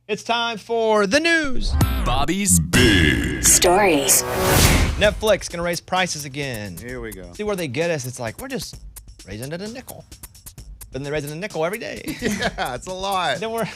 It's time for the news. Bobby's Big Stories. Netflix going to raise prices again. Here we go. See where they get us. It's like, we're just raising it a nickel. But then they're raising a nickel every day. Yeah, it's a lot. Then we're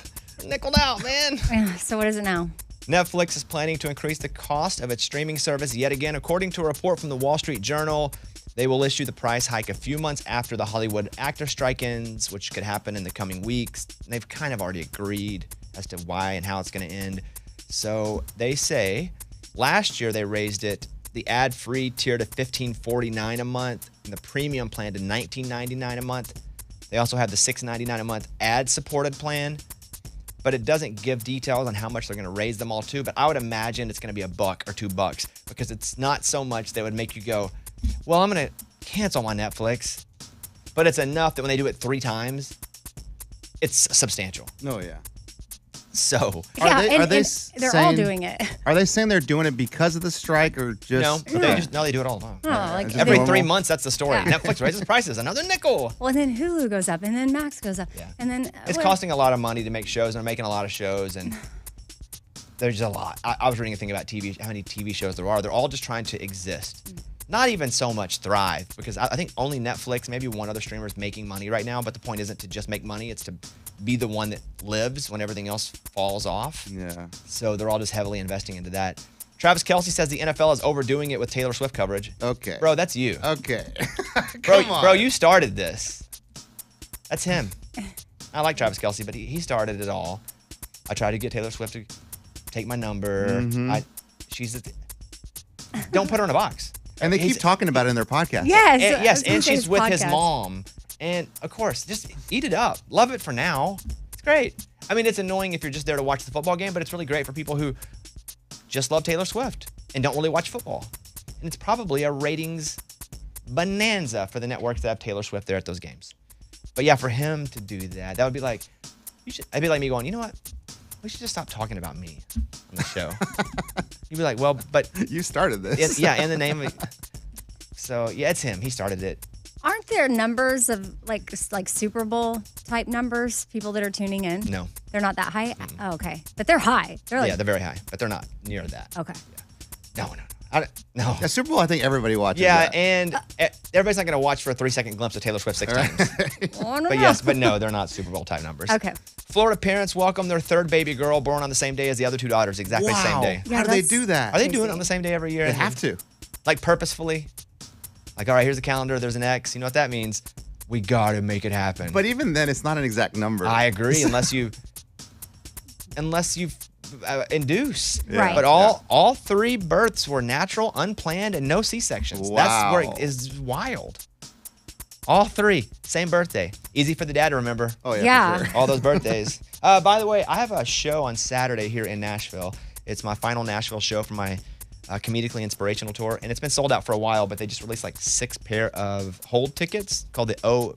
nickeled out, man. So what is it now? Netflix is planning to increase the cost of its streaming service yet again. According to a report from the Wall Street Journal, they will issue the price hike a few months after the Hollywood actor strike ends, which could happen in the coming weeks. They've kind of already agreed as to why and how it's going to end. So they say last year they raised it, the ad-free tier to $15.49 a month and the premium plan to $19.99 a month. They also have the $6.99 a month ad-supported plan, but it doesn't give details on how much they're going to raise them all to. But I would imagine it's going to be $1 or $2 because it's not so much that would make you go, well, I'm going to cancel my Netflix. But it's enough that when they do it 3 times, it's substantial. Oh, yeah. So Yeah, they're all saying- doing it. Are they saying they're doing it because of the strike or just... they do it all the time. Oh, like Just Every normal? 3 months, that's the story. Yeah. Netflix raises prices, another nickel. Well, then Hulu goes up, and then Max goes up, Yeah. and then It's what- costing a lot of money to make shows, and they're making a lot of shows, and there's a lot. I was reading a thing about TV, how many TV shows there are. They're all just trying to exist. Not even so much thrive, because I think only Netflix, maybe one other streamer is making money right now, but the point isn't to just make money, it's to be the one that lives when everything else falls off. Yeah. So they're all just heavily investing into that. Travis Kelce says the NFL is overdoing it with Taylor Swift coverage. Okay. Bro, that's you. Okay. Come on. Bro, you started this. That's him. I like Travis Kelce, but he started it all. I tried to get Taylor Swift to take my number. Mm-hmm. Don't put her in a box. And they keep talking about it in their podcast. Yes, And, I yes, was gonna and say she's his with his podcast. mom. And of course, just eat it up. Love it for now. It's great. I mean, it's annoying if you're just there to watch the football game, but it's really great for people who just love Taylor Swift and don't really watch football. And it's probably a ratings bonanza for the networks that have Taylor Swift there at those games. But yeah, for him to do that would be like, I'd be like me going, you know what? We should just stop talking about me on the show. You'd be like, well, but You started this. in the name of So yeah, it's him. He started it. Aren't there numbers of like Super Bowl type numbers? People that are tuning in. No. They're not that high. Oh, okay, but they're high. They're like Yeah, they're very high, but they're not near that. okay. No. No. Yeah, Super Bowl, I think everybody watches Yeah, that. and everybody's not going to watch for a 3-second glimpse of Taylor Swift 6 times. Oh, no, But no. yes, but no, they're not Super Bowl type numbers. Okay. Florida parents welcome their 3rd baby girl born on the same day as the other 2 daughters, exactly the same day. Yeah, How do they that's- do that? Are they doing it on the same day every year? They have to. Like purposefully? Like, all right, here's the calendar, there's an X. You know what that means? We got to make it happen. But even then, it's not an exact number. I agree, unless you induce. Right. But all 3 births were natural, unplanned, and no C-sections. That's where Wow. it is wild. All 3, same birthday. Easy for the dad to remember. Oh, yeah. Yeah. For sure. All those birthdays. By the way, I have a show on Saturday here in Nashville. It's my final Nashville show for my comedically inspirational tour, and it's been sold out for a while, but they just released like 6 pair of hold tickets called the O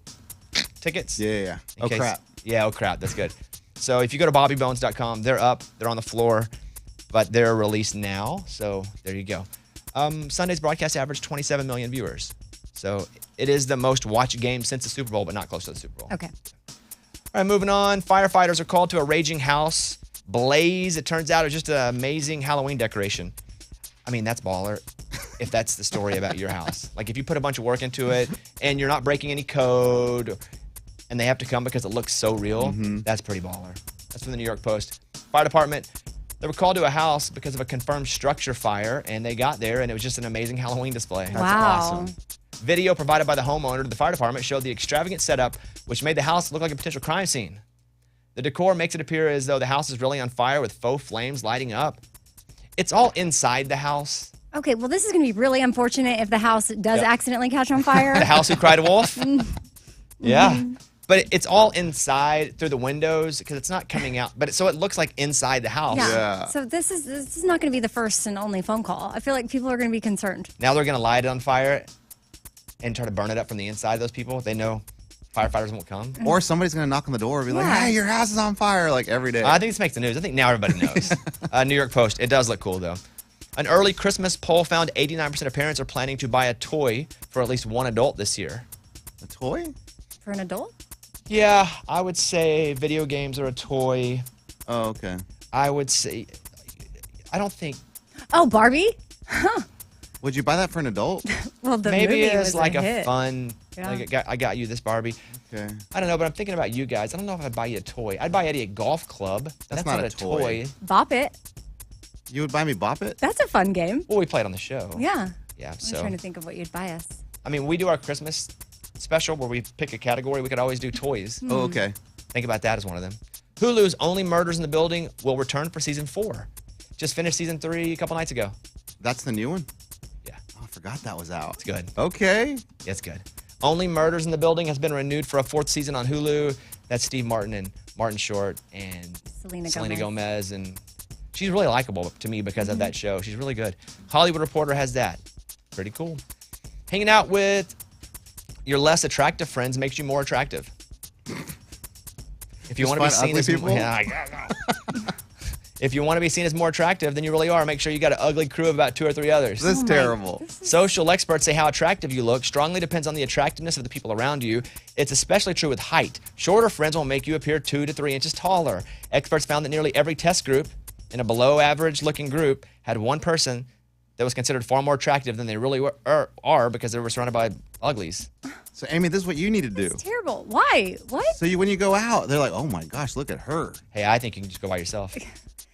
tickets. Yeah. In Oh, case- crap. Yeah, oh crap, that's good. So if you go to bobbybones.com, they're up, they're on the floor, but they're released now. So there you go. Sunday's broadcast averaged 27 million viewers. So it is the most watched game since the Super Bowl, but not close to the Super Bowl. Okay. All right, moving on. Firefighters are called to a raging house blaze. It turns out it was just an amazing Halloween decoration. I mean, that's baller if that's the story about your house. Like if you put a bunch of work into it and you're not breaking any code and they have to come because it looks so real, that's pretty baller. That's from the New York Post. Fire department, they were called to a house because of a confirmed structure fire, and they got there and it was just an amazing Halloween display. That's Wow. awesome. Video provided by the homeowner to the fire department showed the extravagant setup, which made the house look like a potential crime scene. The decor makes it appear as though the house is really on fire with faux flames lighting up. It's all inside the house. Okay. Well, this is going to be really unfortunate if the house does accidentally catch on fire. The house who cried wolf. Yeah. But it's all inside through the windows because it's not coming out. But so it looks like inside the house. Yeah. Yeah. So this is not going to be the first and only phone call. I feel like people are going to be concerned. Now they're going to light it on fire and try to burn it up from the inside of those people. They know firefighters won't come. Or somebody's going to knock on the door and be like, Yeah. hey, your house is on fire, like every day. I think this makes the news. I think now everybody knows. New York Post. It does look cool, though. An early Christmas poll found 89% of parents are planning to buy a toy for at least one adult this year. A toy? For an adult? Yeah, I would say video games are a toy. Oh, okay. I would say, I don't think. Oh, Barbie? Would you buy that for an adult? Well, the Maybe movie it's was like a hit. fun, Yeah. like I got you this Barbie. Okay. I don't know, but I'm thinking about you guys. I don't know if I'd buy you a toy. I'd buy Eddie a golf club. That's not not a a toy. Bop It. You would buy me Bop It? That's a fun game. Well, we played on the show. Yeah. Yeah, I'm so. trying to think of what you'd buy us. I mean, we do our Christmas special where we pick a category. We could always do toys. Oh, okay. Think about that as one of them. Hulu's Only Murders in the Building will return for season 4. Just finished season 3 a couple nights ago. That's the new one? Yeah. Oh, I forgot that was out. It's good. Okay. It's good. Only Murders in the Building has been renewed for a 4th season on Hulu. That's Steve Martin and Martin Short and Selena Gomez. And she's really likable to me because of that show. She's really good. Hollywood Reporter has that. Pretty cool. Hanging out with your less attractive friends makes you more attractive. If you want to be find seen ugly as people? if you want to be seen as more attractive than you really are, make sure you got an ugly crew of about 2 or 3 others. This is terrible. Social experts say how attractive you look strongly depends on the attractiveness of the people around you. It's especially true with height. Shorter friends will make you appear 2 to 3 inches taller. Experts found that nearly every test group in a below average looking group had one person that was considered far more attractive than they really are because they were surrounded by uglies. So, Amy, this is what you need to do. It's terrible. Why? What? So when you go out, they're like, oh my gosh, look at her. Hey, I think you can just go by yourself.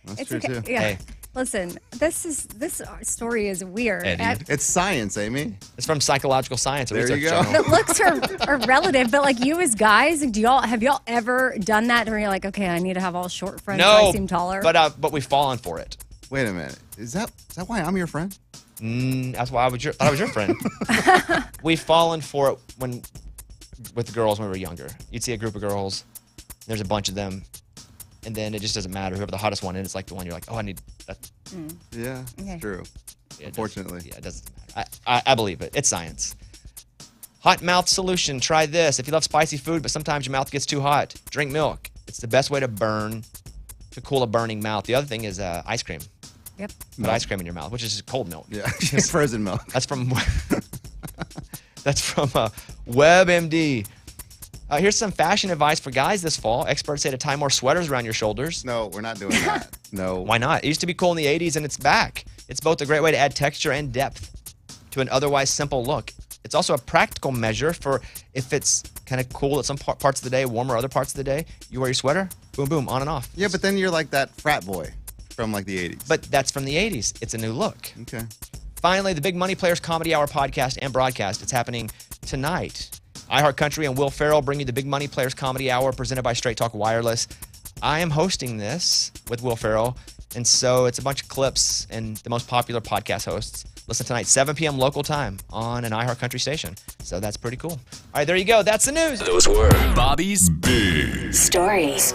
That's It's true okay. too. Yeah. Hey. Listen, this story is weird. Eddie. It's science, Amy. It's from Psychological Science. There Research you go. Journal. The looks are relative, but like you as guys, have y'all ever done that where you're like, okay, I need to have all short friends so I seem taller? but we've fallen for it. Wait a minute. Is that why I'm your friend? That's why I was your friend. We've fallen for it with girls when we were younger. You'd see a group of girls, there's a bunch of them, and then it just doesn't matter. Whoever the hottest one is, it's like the one you're like, oh, I need that. Yeah, Okay. it's true. Unfortunately. It doesn't matter. I believe it. It's science. Hot mouth solution. Try this. If you love spicy food, but sometimes your mouth gets too hot, drink milk. It's the best way to cool a burning mouth. The other thing is ice cream. Yep. Put ice cream in your mouth, which is just cold milk. Yeah, frozen milk. That's from WebMD. Here's some fashion advice for guys this fall. Experts say to tie more sweaters around your shoulders. No, we're not doing that. No. Why not? It used to be cool in the 80s, and it's back. It's both a great way to add texture and depth to an otherwise simple look. It's also a practical measure for if it's kind of cool at some parts of the day, warmer other parts of the day. You wear your sweater, boom, boom, on and off. Yeah, but then you're like that frat boy from like the 80s. But that's from the 80s. It's a new look. Okay. Finally, the Big Money Players Comedy Hour podcast and broadcast. It's happening tonight. iHeartCountry and Will Ferrell bring you the Big Money Players Comedy Hour presented by Straight Talk Wireless. I am hosting this with Will Ferrell, and so it's a bunch of clips and the most popular podcast hosts. Listen tonight, 7 p.m. local time on an iHeartCountry station. So that's pretty cool. All right, there you go. That's the news. Those were Bobby's Big Stories.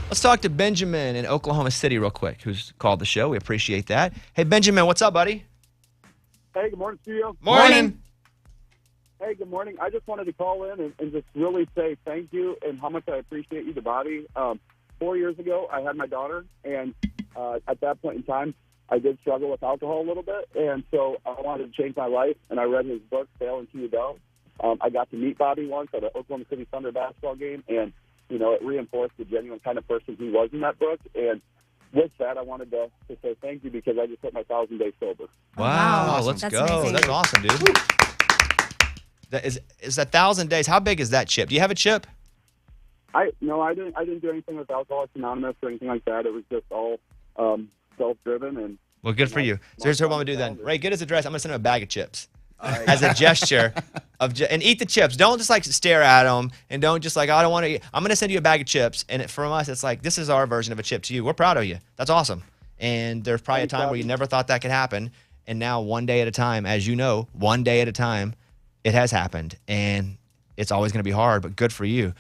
Let's talk to Benjamin in Oklahoma City real quick, who's called the show. We appreciate that. Hey, Benjamin, what's up, buddy? Hey, good morning, studio. Morning. Hey, good morning. I just wanted to call in and just really say thank you and how much I appreciate you, the body. 4 years ago, I had my daughter, and at that point in time, I did struggle with alcohol a little bit, and so I wanted to change my life, and I read his book, Fail Until You Don't. I got to meet Bobby once at an Oklahoma City Thunder basketball game, and, you know, it reinforced the genuine kind of person he was in that book, and with that, I wanted to say thank you because I just hit my 1,000 days sober. Wow, Awesome. let's That's go. amazing. That's awesome, dude. That is 1,000 days. How big is that chip? Do you have a chip? I didn't do anything with Alcoholics Anonymous or anything like that. It was just all self-driven and. Well, good for you. So here's what I'm going to do then. Ray, get his address. I'm going to send him a bag of chips as a gesture and eat the chips. Don't just like stare at them and don't just like, I don't want to eat. I'm going to send you a bag of chips. And from us, it's like, this is our version of a chip to you. We're proud of you. That's awesome. And there's probably a time where you never thought that could happen. And now one day at a time, as you know, one day at a time, it has happened. And it's always going to be hard, but good for you.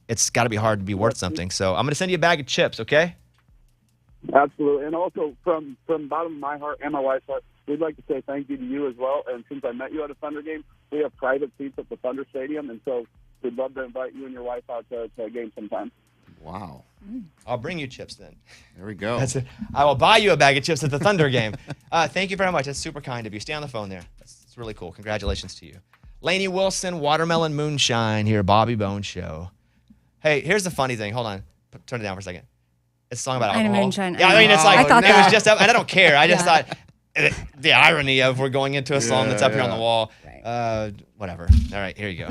It's got to be hard to be worth something. So I'm going to send you a bag of chips, okay? Absolutely. And also from the bottom of my heart and my wife's heart, we'd like to say thank you to you as well. And since I met you at a Thunder game, we have private seats at the Thunder Stadium. And so we'd love to invite you and your wife out to a game sometime. Wow. I'll bring you chips then. There we go. That's it. I will buy you a bag of chips at the Thunder game. Thank you very much. That's super kind of you. Stay on the phone there. That's really cool. Congratulations to you. Lainey Wilson, Watermelon Moonshine here, Bobby Bones Show. Hey, here's the funny thing. Hold on. Turn it down for a second. It's a song about I alcohol. mentioned- Yeah, I mean, it's like, I thought it was that. just, and I don't care. I just Yeah. thought the irony of we're going into a song that's up here on the wall. Right. Whatever. All right, here you go.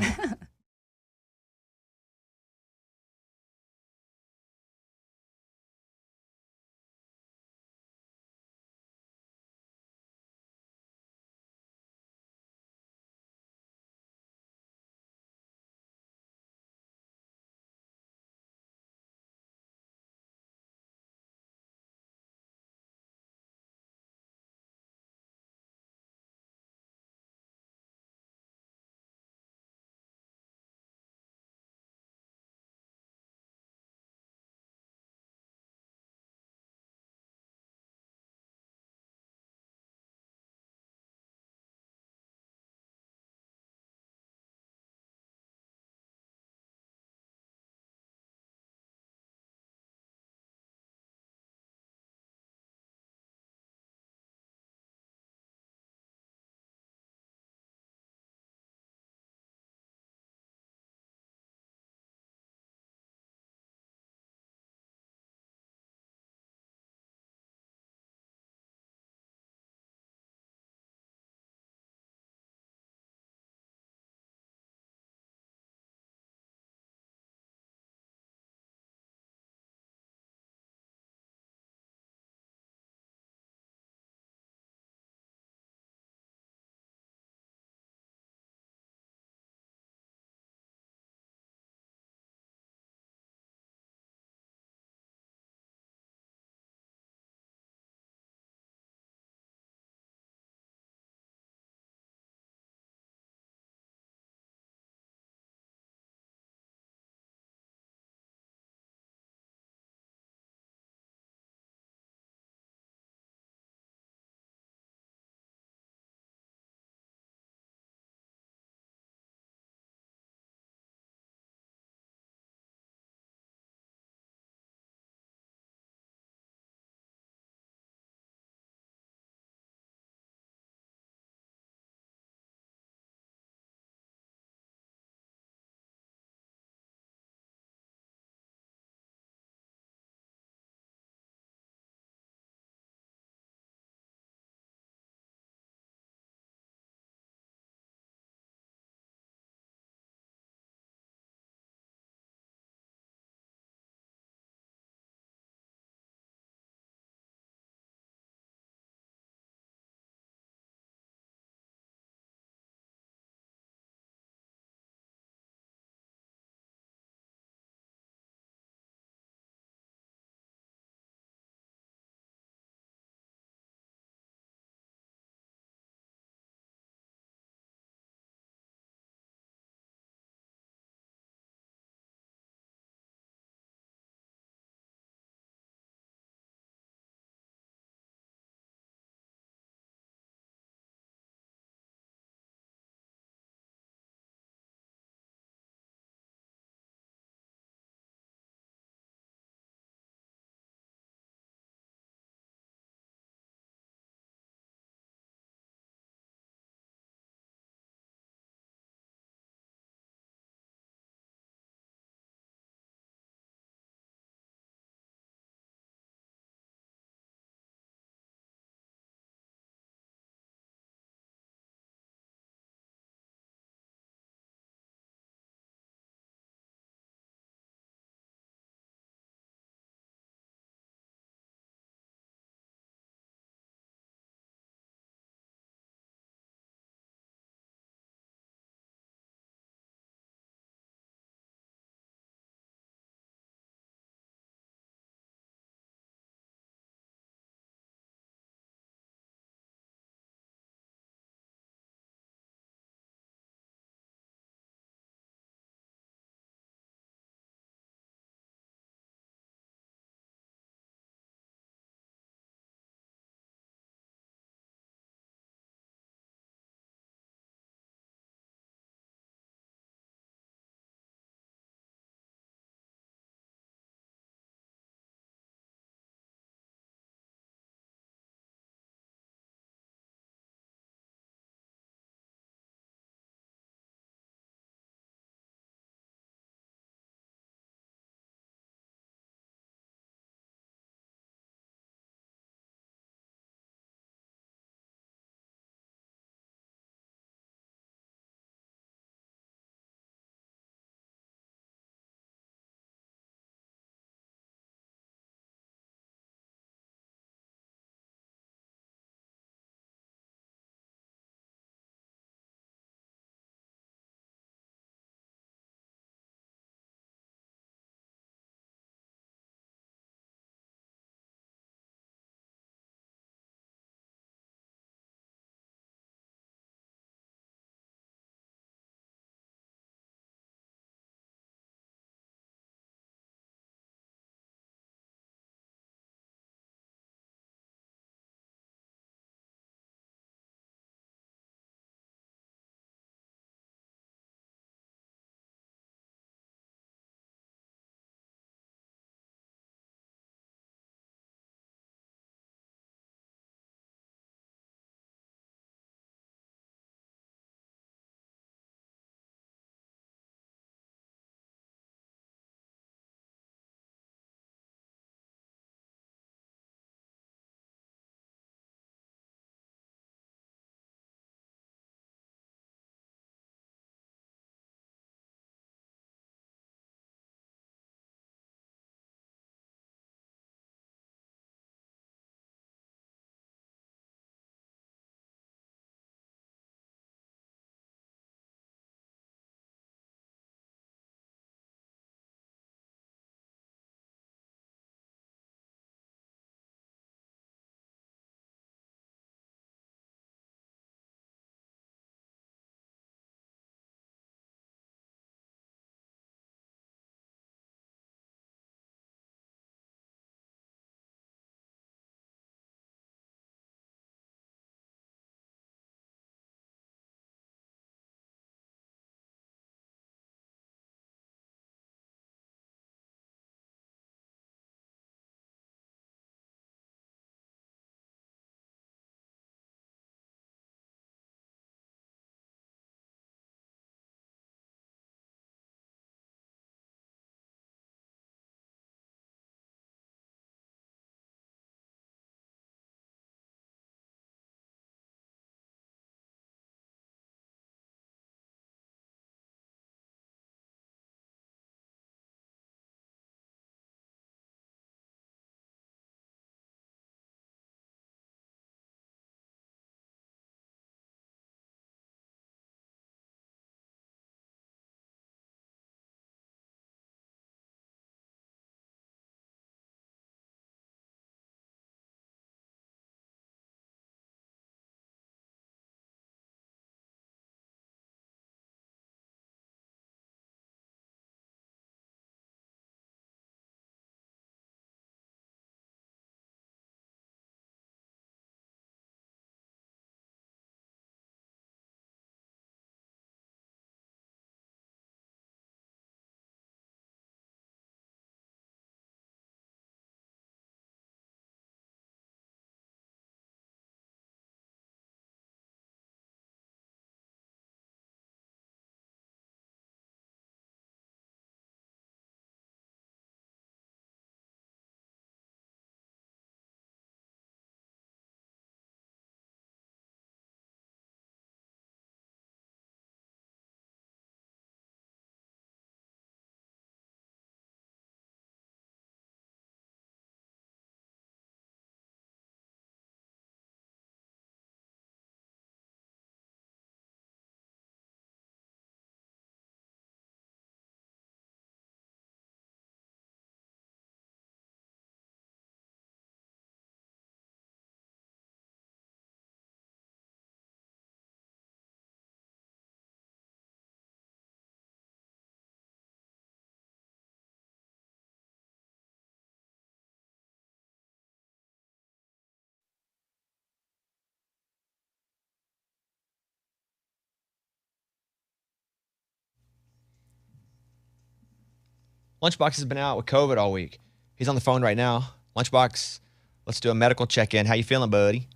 Lunchbox has been out with COVID all week. He's on the phone right now. Lunchbox, let's do a medical check-in. How you feeling, buddy?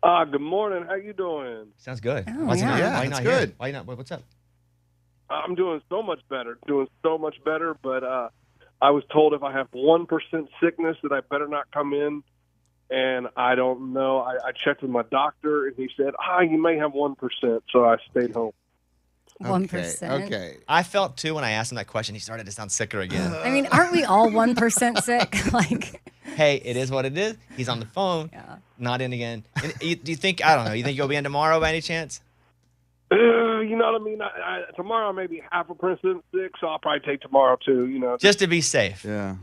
Good morning. How you doing? Sounds good. Oh, Why yeah. you that's not good. here? Why you not? What's up? I'm doing so much better. But I was told if I have 1% sickness that I better not come in. And I don't know. I checked with my doctor, and he said, you may have 1%. So I stayed home. 1%. Okay. I felt, too, when I asked him that question, he started to sound sicker again. I mean, aren't we all 1% sick? Like, Hey, it is what it is. He's on the phone. Yeah. Not in again. And do you think, I don't know, you think you'll be in tomorrow by any chance? You know what I mean? Tomorrow I may be 0.5% sick, so I'll probably take tomorrow, too. Just to be safe. Yeah.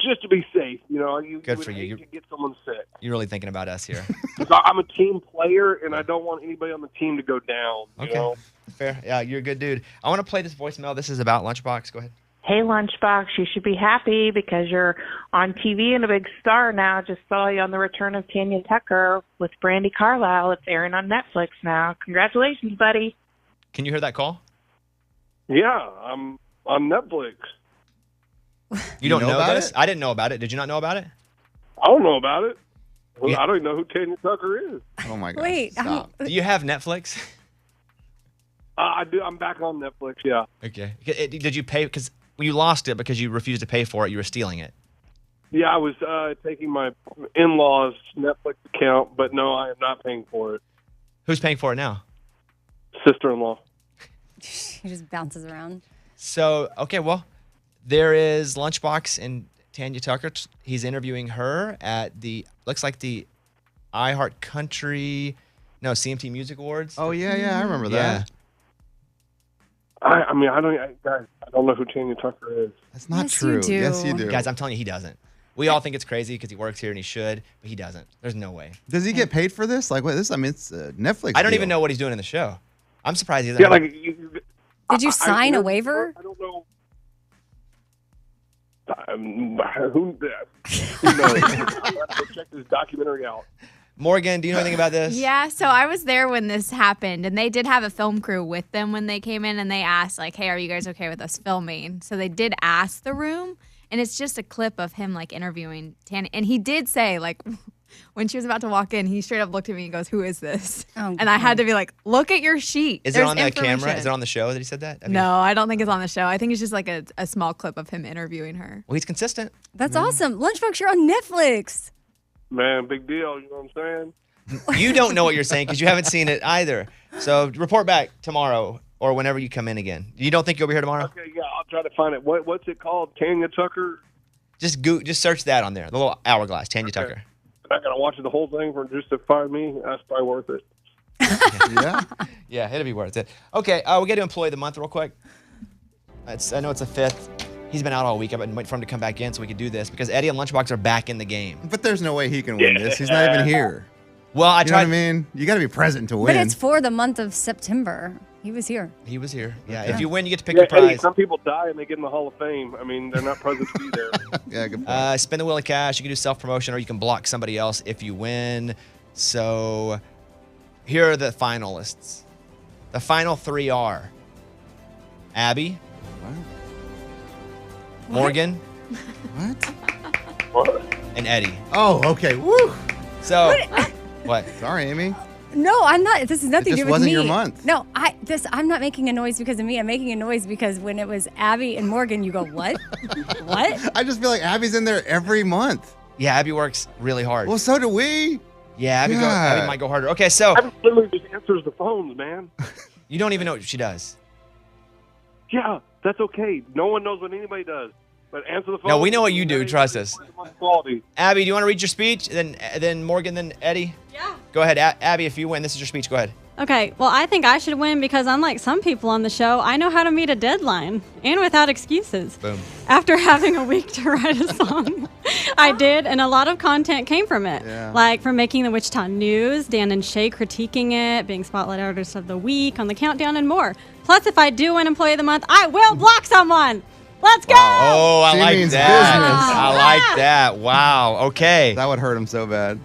Just to be safe. Good would for you. hate to get someone sick. You're really thinking about us here. 'Cause I'm a team player, and I don't want anybody on the team to go down. You know? Fair. Yeah, you're a good dude. I want to play this voicemail. This is about Lunchbox. Go ahead. Hey, Lunchbox, you should be happy because you're on TV and a big star now. Just saw you on The Return of Tanya Tucker with Brandi Carlile. It's airing on Netflix now. Congratulations, buddy. Can you hear that call? Yeah, I'm on Netflix. You don't know know about this? it? I didn't know about it. Did you not know about it? I don't know about it. Well, Yeah. I don't even know who Tanya Tucker is. Oh, my God. wait. Stop. Do you have Netflix? I do. I'm back on Netflix, yeah. Okay. Did you pay? Because you lost it because you refused to pay for it. You were stealing it. Yeah, I was taking my in-laws' Netflix account, but no, I am not paying for it. Who's paying for it now? Sister-in-law. He just bounces around. So, okay, well, there is Lunchbox and Tanya Tucker. He's interviewing her at looks like the CMT Music Awards. Oh, yeah, I remember Yeah. that. I mean, I don't know who Tanya Tucker is. That's not Yes, true. you do. Yes, you do. Guys, I'm telling you, he doesn't. We all think it's crazy because he works here and he should, but he doesn't. There's no way. Does he get paid for this? Like, what? This? I mean, it's a Netflix. I don't deal. even know what he's doing in the show. I'm surprised he doesn't. Yeah, like Did you sign a waiver? I don't know. Who knows? I have to check this documentary out. Morgan, do you know anything about this? Yeah, so I was there when this happened, and they did have a film crew with them when they came in, and they asked, like, hey, are you guys okay with us filming? So they did ask the room, and it's just a clip of him, like, interviewing Tanya. And he did say, like, when she was about to walk in, he straight up looked at me and goes, who is this? Oh, and I had to be like, look at your sheet. Is it on the camera? Is it on the show that he said that? I mean, No, I don't think it's on the show. I think it's just like a small clip of him interviewing her. Well, he's consistent. That's awesome. Lunchbox, you're on Netflix. Man, big deal. You know what I'm saying? You don't know what you're saying because you haven't seen it either. So report back tomorrow or whenever you come in again. You don't think you'll be here tomorrow? Okay, yeah, I'll try to find it. What's it called? Tanya Tucker? Just search that on there. The little hourglass, Tanya Tucker. I got to watch the whole thing for just to find me. That's probably worth it. Yeah. Yeah, it'll be worth it. Okay, we got to employee of the month real quick. I know it's the 5th. He's been out all week. I've been waiting for him to come back in so we could do this because Eddie and Lunchbox are back in the game. But there's no way he can win this. He's not even here. Well, I You know what I tried. mean? You got to be present to win. But it's for the month of September. He was here. He was here. Yeah, if you win, you get to pick Yeah, your prize. Eddie, some people die and they get in the Hall of Fame. I mean, they're not present to be there. Yeah, good point. Spin the wheel of cash. You can do self-promotion or you can block somebody else if you win. So here are the finalists. The final 3 are Abby, Morgan, What? and Eddie. Oh, okay. Woo. So, what? Sorry, Amy. No, I'm not. This is nothing to just do with wasn't me. your month. No, I'm not making a noise because of me. I'm making a noise because when it was Abby and Morgan, you go, what? What? I just feel like Abby's in there every month. Yeah, Abby works really hard. Well, so do we. Yeah, Abby God. might go harder. Okay, so Abby literally just answers the phones, man. you don't even know what she does. Yeah, that's okay. No one knows what anybody does. But answer the phone. No, we know what you do. Trust us. Quality. Abby, do you want to read your speech? Then Morgan, then Eddie? Yeah. Go ahead. Abby, if you win, this is your speech. Go ahead. Okay, well, I think I should win because unlike some people on the show, I know how to meet a deadline and without excuses. Boom. After having a week to write a song, I did, and a lot of content came from it. Yeah. Like from making the Wichita News, Dan and Shay critiquing it, being Spotlight Artist of the Week on the Countdown, and more. Plus, if I do win Employee of the Month, I will block someone. Let's go! Oh, I She like means that. business. I like that. Wow. Okay. That would hurt him so bad.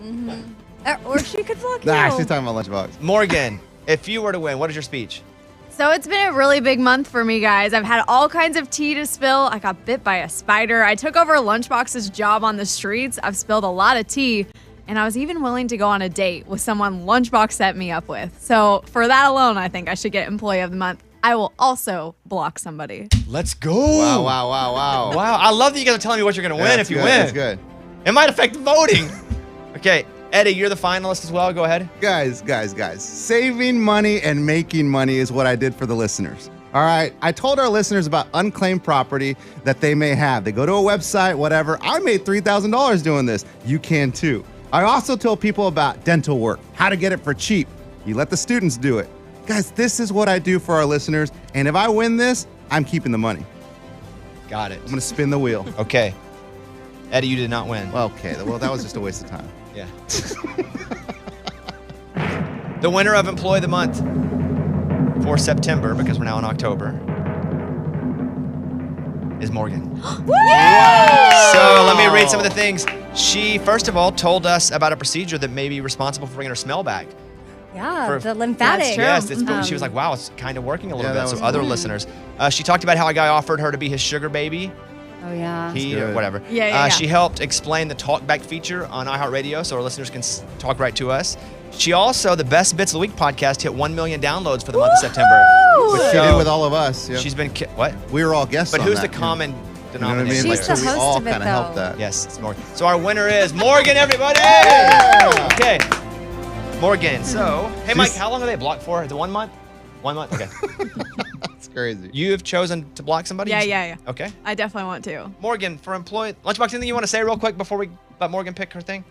Or she could block you. Nah, she's talking about Lunchbox. Morgan, if you were to win, what is your speech? So it's been a really big month for me, guys. I've had all kinds of tea to spill. I got bit by a spider. I took over Lunchbox's job on the streets. I've spilled a lot of tea. And I was even willing to go on a date with someone Lunchbox set me up with. So for that alone, I think I should get Employee of the Month. I will also block somebody. Let's go. Wow. Wow, I love that you guys are telling me what you're going to win if you win. That's good. It might affect voting. Okay, Eddie, you're the finalist as well. Go ahead. Guys. Saving money and making money is what I did for the listeners. All right. I told our listeners about unclaimed property that they may have. They go to a website, whatever. I made $3,000 doing this. You can too. I also told people about dental work, how to get it for cheap. You let the students do it. Guys, this is what I do for our listeners. And if I win this, I'm keeping the money. Got it. I'm going to spin the wheel. Okay. Eddie, you did not win. Okay. Well, that was just a waste of time. Yeah. The winner of Employee of the Month for September, because we're now in October, is Morgan. Wow! So let me read some of the things. She, first of all, told us about a procedure that may be responsible for bringing her smell back. Yeah, the lymphatic. Yes, she was like, wow, it's kind of working a little bit. So other cool. listeners. She talked about how a guy offered her to be his sugar baby. Oh, yeah. Whatever. Yeah. She helped explain the talkback feature on iHeartRadio so our listeners can talk right to us. She also, the Best Bits of the Week podcast, hit 1 million downloads for the month of September. Which she did with all of us. Yeah. She's been, what? We were all guests But on who's that, the common You know what I denominator? mean? She's Like, the so we host all of it, kind of helped though. that. Yes, it's Morgan. So our winner is Morgan, everybody! Okay. Morgan. So, hey, Mike, how long are they blocked for? Is it 1 month? 1 month? Okay. That's crazy. You have chosen to block somebody? Yeah. Okay. I definitely want to. Morgan, for employee Lunchbox, anything you want to say real quick before we let Morgan pick her thing?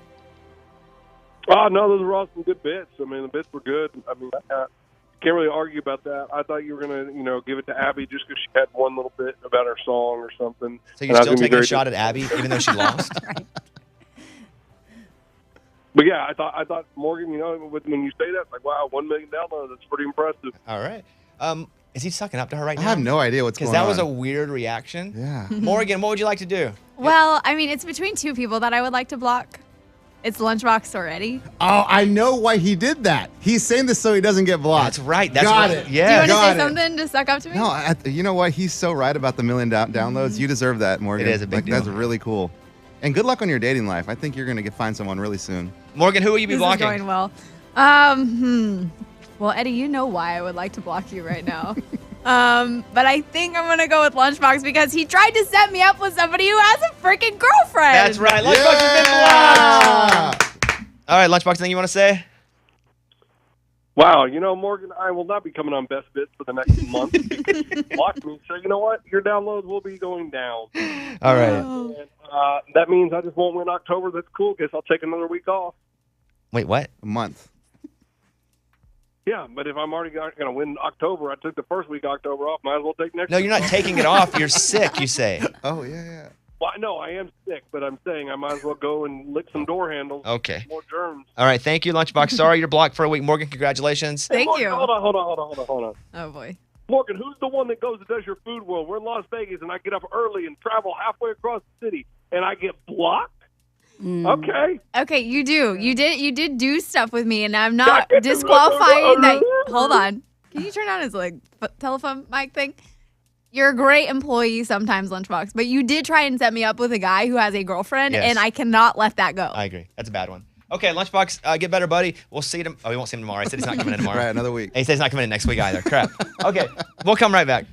Oh, no, those were all some good bits. I mean, the bits were good. I mean, can't really argue about that. I thought you were going to, give it to Abby just because she had one little bit about her song or something. So you're still taking a shot at Abby, even though she lost? Right. But yeah, I thought Morgan, when you say that, it's like, wow, 1 million downloads, that's pretty impressive. All right. Is he sucking up to her right I now? have no idea what's going on. Because that was a weird reaction. Yeah. Morgan, what would you like to do? Well, I mean, it's between two people that I would like to block. It's Lunchbox or Eddie. Oh, I know why he did that. He's saying this so he doesn't get blocked. That's right. That's Got right. it. Yeah. Do you want to got say it. something to suck up to me? No, you know what? He's so right about the million downloads. You deserve that, Morgan. It is a big deal. That's really cool. And good luck on your dating life. I think you're going to find someone really soon. Morgan, who will you be This blocking? is going well. Well, Eddie, you know why I would like to block you right now. But I think I'm going to go with Lunchbox because he tried to set me up with somebody who has a freaking girlfriend. That's right. Lunchbox has been blocked. All right, Lunchbox, anything you want to say? Wow, Morgan, I will not be coming on Best Bits for the next month because you blocked me. So you know what? Your downloads will be going down. All right. And, that means I just won't win October. That's cool because I'll take another week off. Wait, what? A month. Yeah, but if I'm already going to win October, I took the first week of October off. Might as well take next No, week you're not off. taking it off. You're sick, you say. Oh, yeah. Well, no, I am sick, but I'm saying I might as well go and lick some door handles. Okay. More germs. All right. Thank you, Lunchbox. Sorry you're blocked for a week. Morgan, congratulations. Thank Morgan, you. Hold on. Oh, boy. Morgan, who's the one that goes and does your food world? We're in Las Vegas, and I get up early and travel halfway across the city, and I get blocked? Okay. Okay, you do. You did do stuff with me, and I'm not disqualifying that. Hold on. Can you turn on his telephone mic thing? You're a great employee sometimes, Lunchbox, but you did try and set me up with a guy who has a girlfriend, Yes. and I cannot let that go. I agree. That's a bad one. Okay, Lunchbox, get better, buddy. We'll see you. We won't see him tomorrow. I said he's not coming in tomorrow. Right, another week. He said he's not coming in next week either. Crap. Okay, we'll come right back.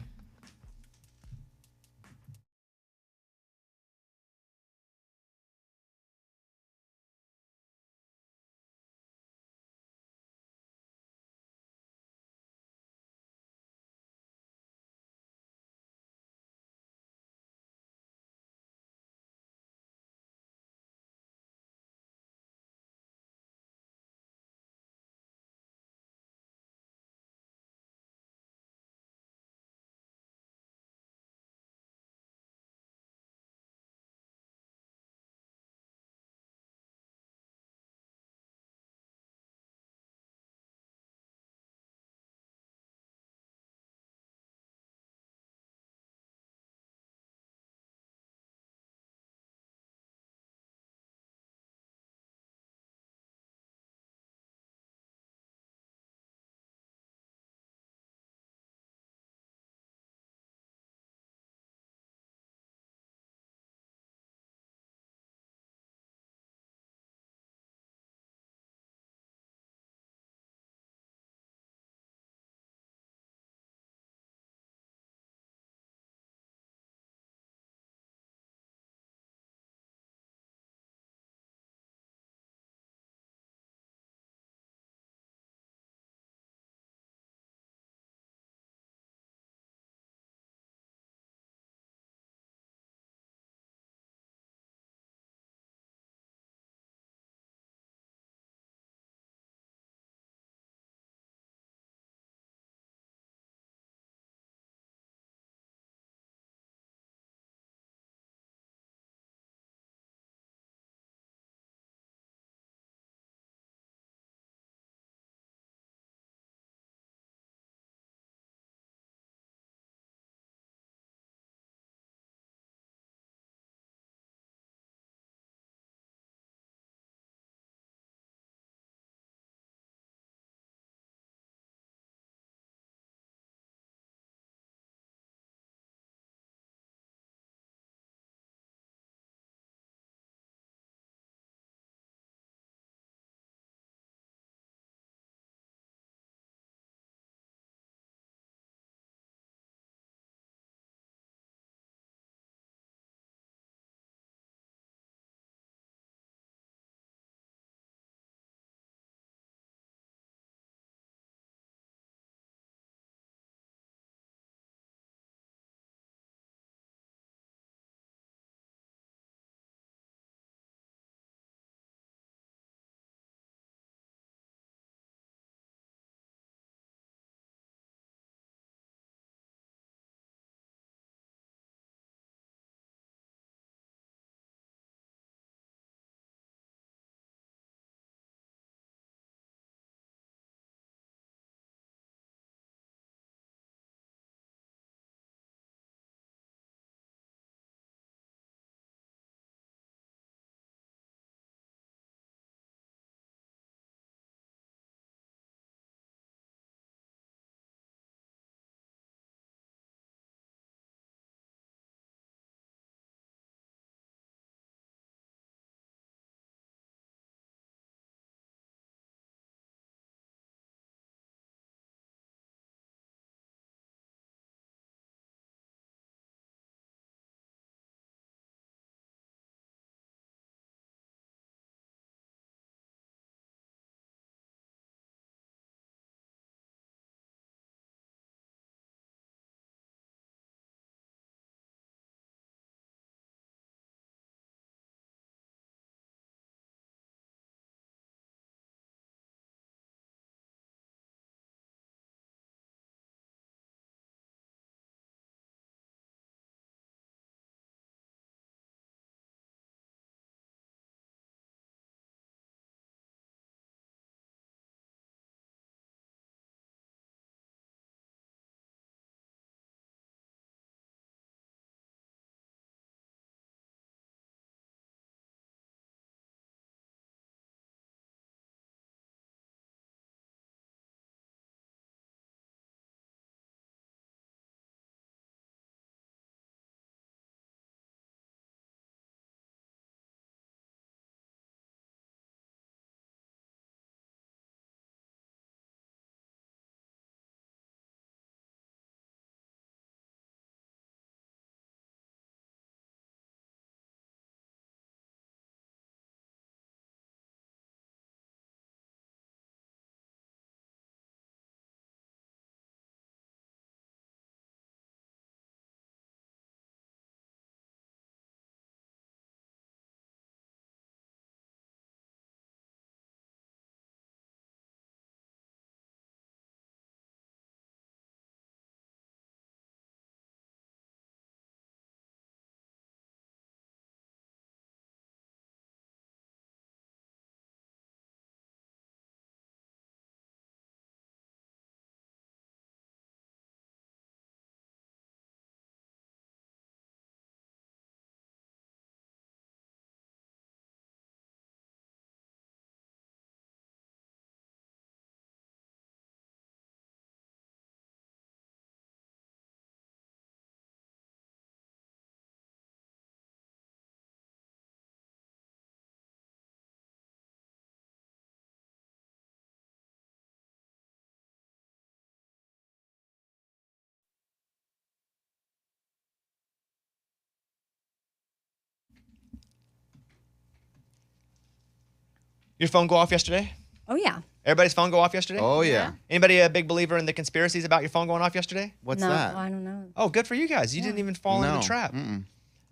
Your phone go off yesterday? Oh, yeah. Everybody's phone go off yesterday? Oh, yeah. Anybody a big believer in the conspiracies about your phone going off yesterday? What's No, that? I don't know. Oh, good for you guys. You didn't even fall into No. the trap. Mm-mm.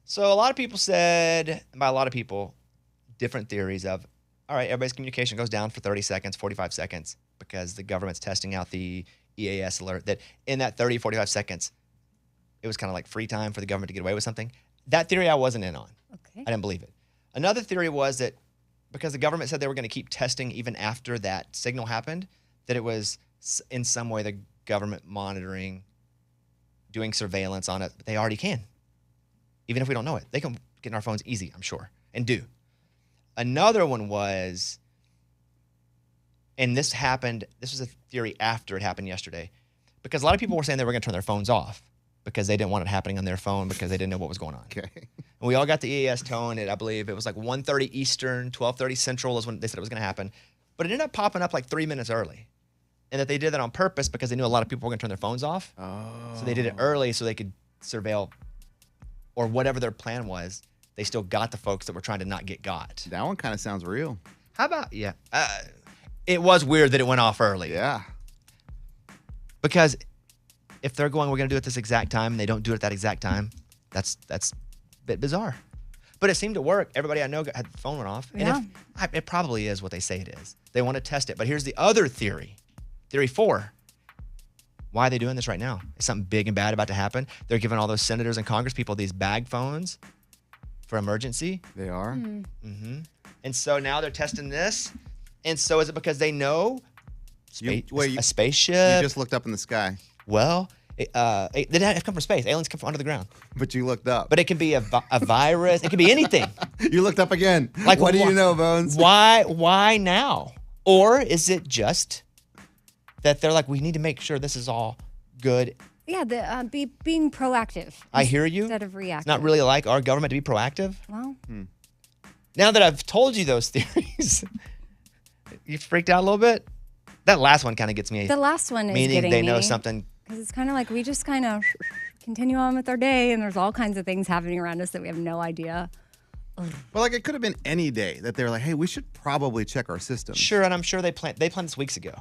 So a lot of people said, and by a lot of people, different theories of, all right, everybody's communication goes down for 30 seconds, 45 seconds, because the government's testing out the EAS alert that in that 30, 45 seconds, it was kind of like free time for the government to get away with something. That theory I wasn't in on. Okay. I didn't believe it. Another theory was that because the government said they were going to keep testing even after that signal happened, that it was in some way the government monitoring, doing surveillance on it. They already can. Even if we don't know it. They can get in our phones easy, I'm sure, and do. Another one was, and this was a theory after it happened yesterday, because a lot of people were saying they were going to turn their phones off because they didn't want it happening on their phone because they didn't know what was going on. Okay. And we all got the EAS tone. I believe it was like 1:30 Eastern, 12:30 Central is when they said it was going to happen. But it ended up popping up like 3 minutes early. And that they did that on purpose because they knew a lot of people were going to turn their phones off. Oh. So they did it early so they could surveil, or whatever their plan was. They still got the folks that were trying to not get got. That one kind of sounds real. How about, yeah. It was weird that it went off early. Yeah. Because if they're going, we're going to do it this exact time, and they don't do it at that exact time, that's a bit bizarre. But it seemed to work. Everybody I know had the phone went off. Yeah. And it probably is what they say it is. They want to test it. But here's the other theory. Theory 4. Why are they doing this right now? Is something big and bad about to happen? They're giving all those senators and Congress people these bag phones for emergency. They are? Mm-hmm. And so now they're testing this. And so is it because they know a spaceship? You just looked up in the sky. Well, it didn't have to come from space. Aliens come from under the ground. But you looked up. But it can be a virus. It can be anything. You looked up again. Like, what do you know, Bones? Why now? Or is it just that they're like, we need to make sure this is all good? Yeah, being proactive. I hear you. Instead of reactive. It's not really like our government to be proactive. Well, Now that I've told you those theories, you freaked out a little bit? That last one kind of gets me. the last one is meaning getting they me. know something. Because it's kind of like we just kind of continue on with our day, and there's all kinds of things happening around us that we have no idea. Well, like it could have been any day that they were like, hey, we should probably check our system. Sure, and I'm sure they planned this weeks ago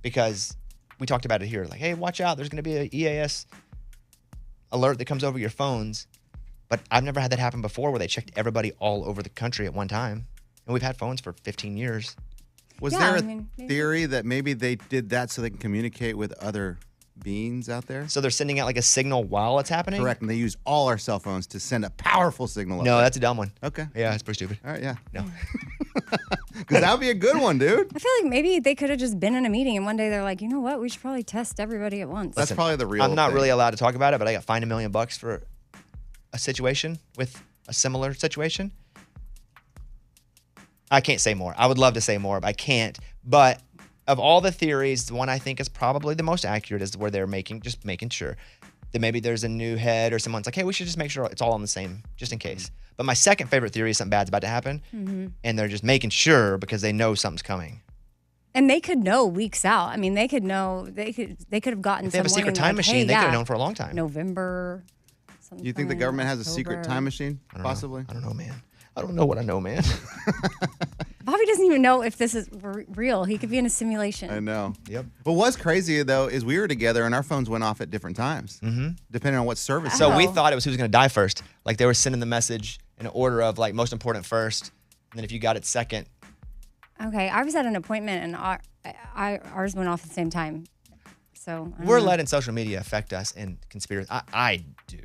because we talked about it here. Like, hey, watch out. There's going to be an EAS alert that comes over your phones. But I've never had that happen before where they checked everybody all over the country at one time. And we've had phones for 15 years. Was there a theory that maybe they did that so they can communicate with other beings out there? So they're sending out like a signal while it's happening? Correct. And they use all our cell phones to send a powerful signal. No, that's a dumb one. Okay. Yeah, that's pretty stupid. All right, yeah. No. Because that would be a good one, dude. I feel like maybe they could have just been in a meeting, and one day they're like, you know what? We should probably test everybody at once. That's probably the real I'm not thing. really allowed to talk about it, but I got fined $1 million for a situation with a similar situation. I can't say more. I would love to say more, but I can't. But of all the theories, the one I think is probably the most accurate is where they're making sure that maybe there's a new head or someone's like, hey, we should just make sure it's all on the same, just in case. But my second favorite theory is something bad's about to happen, and they're just making sure because they know something's coming. And they could know weeks out. I mean, they could know. They could have gotten. If they have a secret time machine, they could have known for a long time. November. You think the government has a secret time machine? Possibly. I don't know, man. I don't know what I know, man. Bobby doesn't even know if this is real. He could be in a simulation. I know. Yep. But what's crazy, though, is we were together and our phones went off at different times, depending on what service. So we thought it was who was going to die first. Like they were sending the message in order of like most important first, and then if you got it second. Okay, I was at an appointment and ours went off at the same time. So We're letting social media affect us in conspiracy. I do.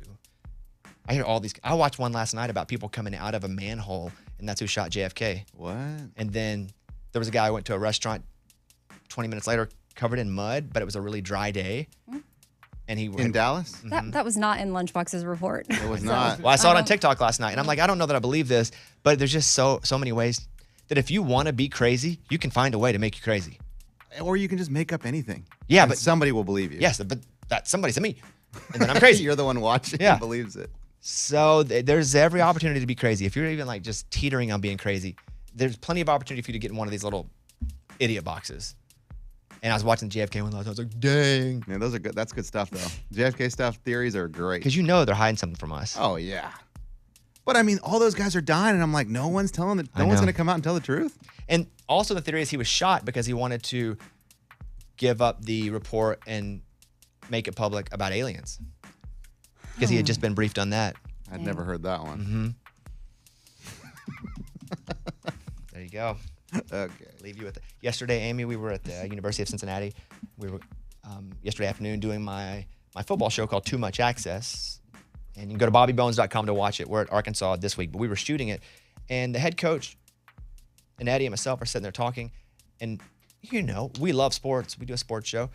I hear all these. I watched one last night about people coming out of a manhole, and that's who shot JFK. What? And then there was a guy who went to a restaurant 20 minutes later covered in mud, but it was a really dry day. And he in Dallas? That was not in Lunchbox's report. It was not. Well, I saw it on TikTok last night, and I'm like, I don't know that I believe this, but there's just so many ways that if you want to be crazy, you can find a way to make you crazy. Or you can just make up anything. Yeah, and but somebody will believe you. Yes, but that somebody said me, and then I'm crazy. You're the one watching Yeah. and believes it. So there's every opportunity to be crazy. If you're even like just teetering on being crazy, there's plenty of opportunity for you to get in one of these little idiot boxes. And I was watching the JFK one last night. I was like, dang. Yeah, those are good. That's good stuff, though. JFK stuff, theories are great. Because you know they're hiding something from us. Oh, yeah. But I mean, all those guys are dying, and I'm like, no one's going to come out and tell the truth. And also the theory is he was shot because he wanted to give up the report and make it public about aliens. Because he had just been briefed on that. I'd never heard that one. There you go. Okay. Leave you with it. Yesterday, Amy, we were at the University of Cincinnati. We were yesterday afternoon doing my football show called Too Much Access. And you can go to bobbybones.com to watch it. We're at Arkansas this week, but we were shooting it. And the head coach and Eddie and myself are sitting there talking. And, we love sports. We do a sports show.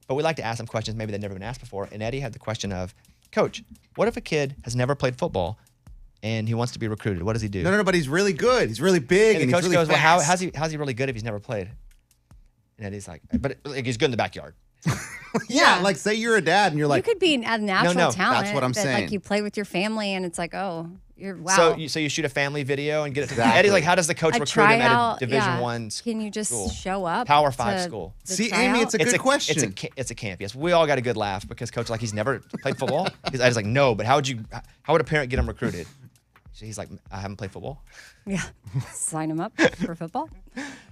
But we like to ask them questions maybe they've never been asked before. And Eddie had the question of, Coach, what if a kid has never played football and he wants to be recruited? What does he do? No, but he's really good. He's really big, and the coach he's really goes, fast. well, how's he really good if he's never played? And Eddie's like, but he's good in the backyard. Yeah, like say you're a dad and you're like, you could be a natural No, talent. that's what I'm saying. Like you play with your family, and it's like, oh, you're wow. So you shoot a family video and get it to Exactly. Eddie's like, how does the coach recruit him at a Division I school? Can you just show up? Power 5 school. See, Amy, it's a good question. It's a camp. Yes, we all got a good laugh because coach he's never played football. Eddie's like, no, but how would a parent get him recruited? So he's like, I haven't played football. Yeah, sign him up for football.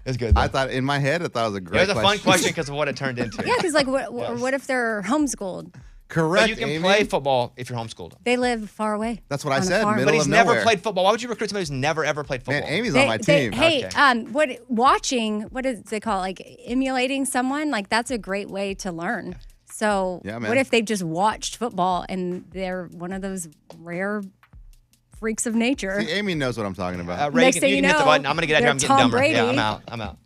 It's good. Though. I thought it was a great question. It was a fun question because of what it turned into. Yeah, because what if they're homeschooled? Correct. But you can Amy. play football if you're homeschooled. They live far away. That's what I said. Farm. Middle But he's of never nowhere. played football. Why would you recruit somebody who's never ever played football? Man, Amy's on my team. Hey, Okay. what does they call it? Like emulating someone? Like that's a great way to learn. So Yeah, man. what if they've just watched football and they're one of those rare freaks of nature? See, Amy knows what I'm talking about. Reagan, Next thing you you can hit the know, button. I'm going to get out here. they're I'm getting Tom dumber. Brady. Yeah, I'm out.